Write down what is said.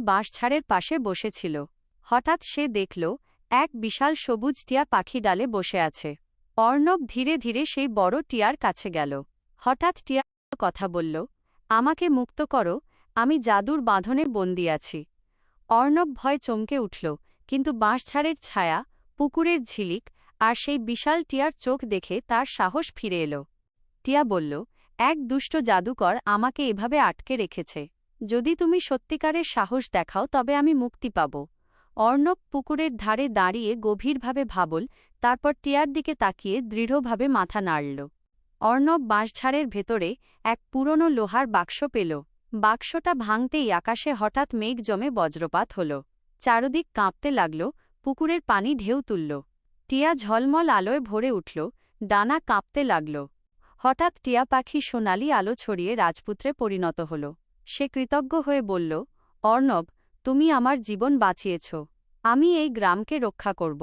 বাঁশঝাড়ের পাশে বসেছিল। হঠাৎ সে দেখল এক বিশাল সবুজ টিয়া পাখি ডালে বসে আছে। অর্ণব ধীরে ধীরে সেই বড় টিয়ার কাছে গেল। হঠাৎ টিয়া কথা বলল, আমাকে মুক্ত করো, আমি জাদুর বাঁধনে বন্দী আছি। অর্ণব ভয় চমকে উঠল, কিন্তু বাঁশঝাড়ের ছায়া, পুকুরের ঝিলিক আর সেই বিশাল টিয়ার চোখ দেখে তার সাহস ফিরে এল। টিয়া বলল, এক দুষ্ট জাদুকর আমাকে এভাবে আটকে রেখেছে। যদি তুমি সত্যিকারের সাহস দেখাও তবে আমি মুক্তি পাব। অর্ণব পুকুরের ধারে দাঁড়িয়ে গভীরভাবে ভাবল, তারপর টিয়ার দিকে তাকিয়ে দৃঢ়ভাবে মাথা নাড়ল। অর্ণব বাঁশঝাড়ের ভেতরে এক পুরনো লোহার বাক্স পেল। বাক্সটা ভাঙতেই আকাশে হঠাৎ মেঘ জমে বজ্রপাত হল। চারদিক কাঁপতে লাগল, পুকুরের পানি ঢেউ তুলল। টিয়া ঝলমল আলোয় ভরে উঠল, ডানা কাঁপতে লাগল। হঠাৎ টিয়া পাখি সোনালি আলো ছড়িয়ে রাজপুত্রে পরিণত হল। সে কৃতজ্ঞ হয়ে বলল, অর্ণব, তুমি আমার জীবন বাঁচিয়েছ। আমি এই গ্রামকে রক্ষা করব।